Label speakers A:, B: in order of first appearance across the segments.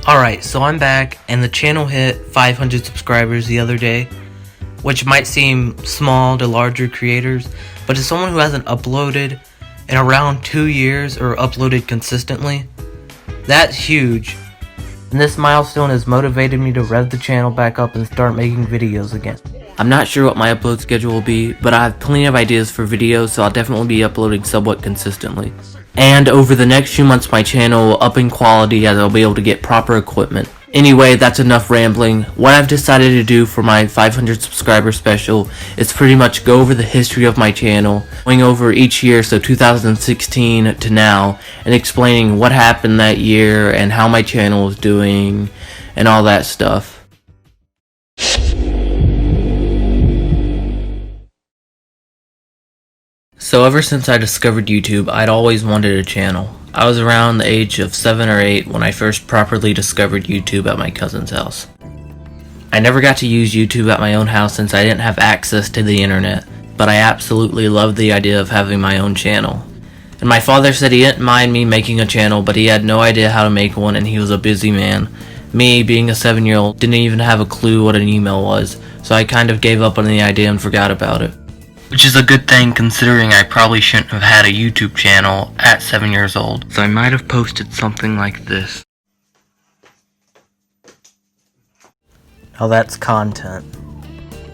A: Alright, so I'm back, and the channel hit 500 subscribers the other day, which might seem small to larger creators, but to someone who hasn't uploaded in around 2 years or uploaded consistently, that's huge. And this milestone has motivated me to rev the channel back up and start making videos again. I'm not sure what my upload schedule will be, but I have plenty of ideas for videos, so I'll definitely be uploading somewhat consistently. And over the next few months my channel will up in quality as I'll be able to get proper equipment. Anyway, that's enough rambling. What I've decided to do for my 500 subscriber special is pretty much go over the history of my channel, going over each year, so 2016 to now, and explaining what happened that year and how my channel is doing and all that stuff. So ever since I discovered YouTube, I'd always wanted a channel. I was around the age of 7 or 8 when I first properly discovered YouTube at my cousin's house. I never got to use YouTube at my own house since I didn't have access to the internet, but I absolutely loved the idea of having my own channel. And my father said he didn't mind me making a channel, but he had no idea how to make one and he was a busy man. Me, being a 7-year-old, didn't even have a clue what an email was, so I kind of gave up on the idea and forgot about it. Which is a good thing considering I probably shouldn't have had a YouTube channel at 7 years old. So I might have posted something like this. Now that's content.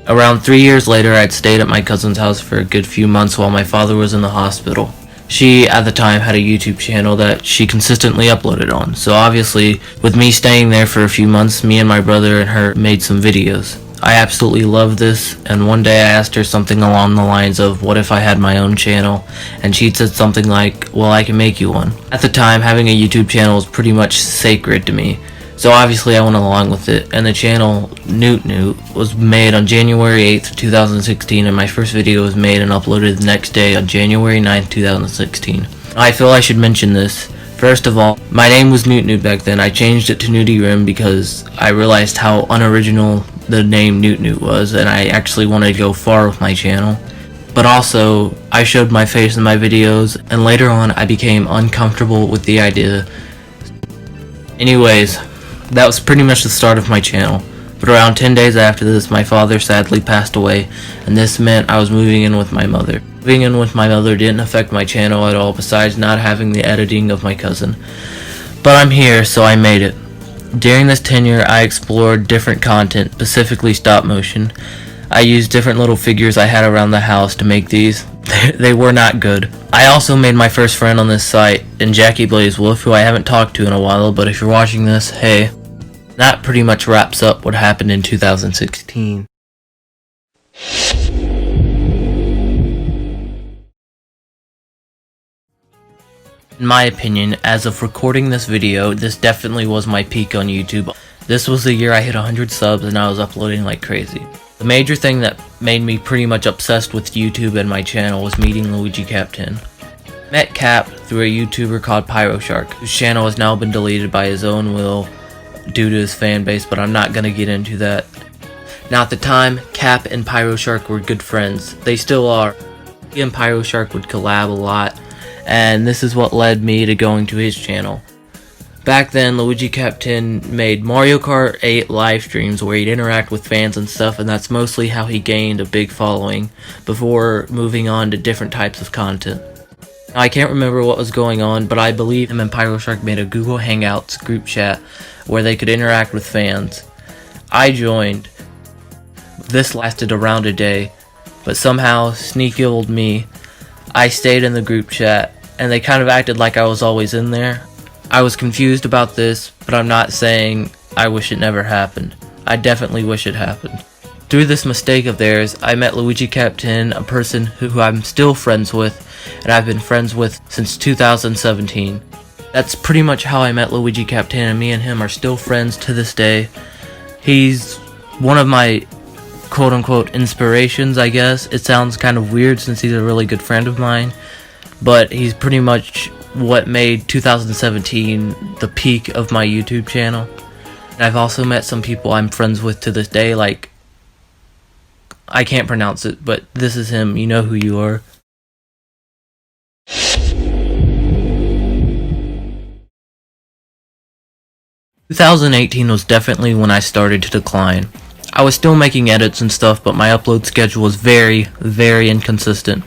A: Around 3 years later, I'd stayed at my cousin's house for a good few months while my father was in the hospital. She, at the time, had a YouTube channel that she consistently uploaded on. So obviously, with me staying there for a few months, me and my brother and her made some videos. I absolutely loved this, and one day I asked her something along the lines of, what if I had my own channel? And she'd said something like, well, I can make you one. At the time, having a YouTube channel was pretty much sacred to me, so obviously I went along with it, and the channel, NootyRem, was made on January 8th, 2016, and my first video was made and uploaded the next day on January 9th, 2016. I feel I should mention this. First of all, my name was NootyRem back then. I changed it to NootyRem because I realized how unoriginal the name NootyRem was, and I actually wanted to go far with my channel. But also, I showed my face in my videos, and later on I became uncomfortable with the idea. Anyways, that was pretty much the start of my channel. But around 10 days after this, my father sadly passed away, and this meant I was moving in with my mother. Moving in with my mother didn't affect my channel at all, besides not having the editing of my cousin. But I'm here, so I made it. During this tenure, I explored different content, specifically stop motion. I used different little figures I had around the house to make these. They were not good. I also made my first friend on this site, and Jackie Blaze Wolf, who I haven't talked to in a while, but if you're watching this, hey. That pretty much wraps up what happened in 2016. In my opinion, as of recording this video, this definitely was my peak on YouTube. This was the year I hit 100 subs and I was uploading like crazy. The major thing that made me pretty much obsessed with YouTube and my channel was meeting Luigi Cap 10. Met Cap through a YouTuber called PyroShark, whose channel has now been deleted by his own will due to his fan base, but I'm not gonna get into that. Now at the time, Cap and PyroShark were good friends. They still are. He and PyroShark would collab a lot, and this is what led me to going to his channel. Back then, Luigi Cap 10 made Mario Kart 8 live streams where he'd interact with fans and stuff, and that's mostly how he gained a big following before moving on to different types of content. Now, I can't remember what was going on, but I believe him and PyroShark made a Google Hangouts group chat where they could interact with fans. I joined. This lasted around a day, but somehow, sneaky old me, I stayed in the group chat, and they kind of acted like I was always in there. I was confused about this, but I'm not saying I wish it never happened. I definitely wish it happened. Through this mistake of theirs, I met Luigi Cap 10, a person who I'm still friends with, and I've been friends with since 2017. That's pretty much how I met Luigi Cap 10, and me and him are still friends to this day. He's one of my quote-unquote inspirations, I guess. It sounds kind of weird since he's a really good friend of mine, but he's pretty much what made 2017 the peak of my YouTube channel. And I've also met some people I'm friends with to this day, like, I can't pronounce it, but this is him, you know who you are. 2018 was definitely when I started to decline. I was still making edits and stuff, but my upload schedule was very, very inconsistent.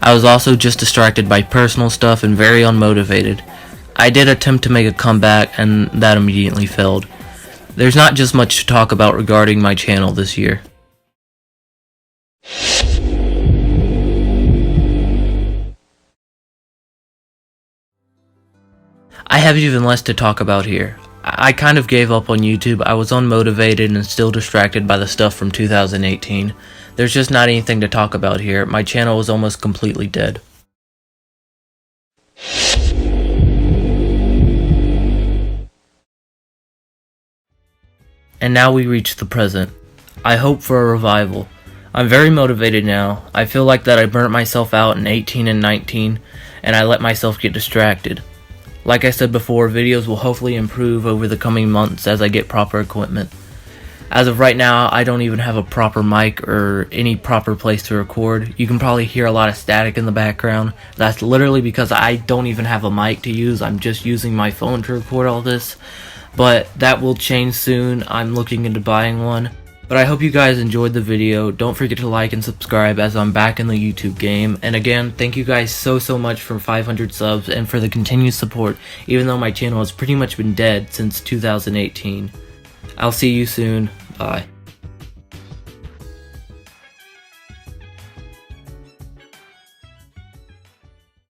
A: I was also just distracted by personal stuff and very unmotivated. I did attempt to make a comeback, and that immediately failed. There's not just much to talk about regarding my channel this year. I have even less to talk about here. I kind of gave up on YouTube. I was unmotivated and still distracted by the stuff from 2018. There's just not anything to talk about here. My channel was almost completely dead. And now we reach the present. I hope for a revival. I'm very motivated now. I feel like that I burnt myself out in 18 and 19, and I let myself get distracted. Like I said before, videos will hopefully improve over the coming months as I get proper equipment. As of right now, I don't even have a proper mic or any proper place to record. You can probably hear a lot of static in the background. That's literally because I don't even have a mic to use. I'm just using my phone to record all this. But that will change soon. I'm looking into buying one. But I hope you guys enjoyed the video. Don't forget to like and subscribe as I'm back in the YouTube game. And again, thank you guys so much for 500 subs and for the continued support, even though my channel has pretty much been dead since 2018. I'll see you soon. Bye.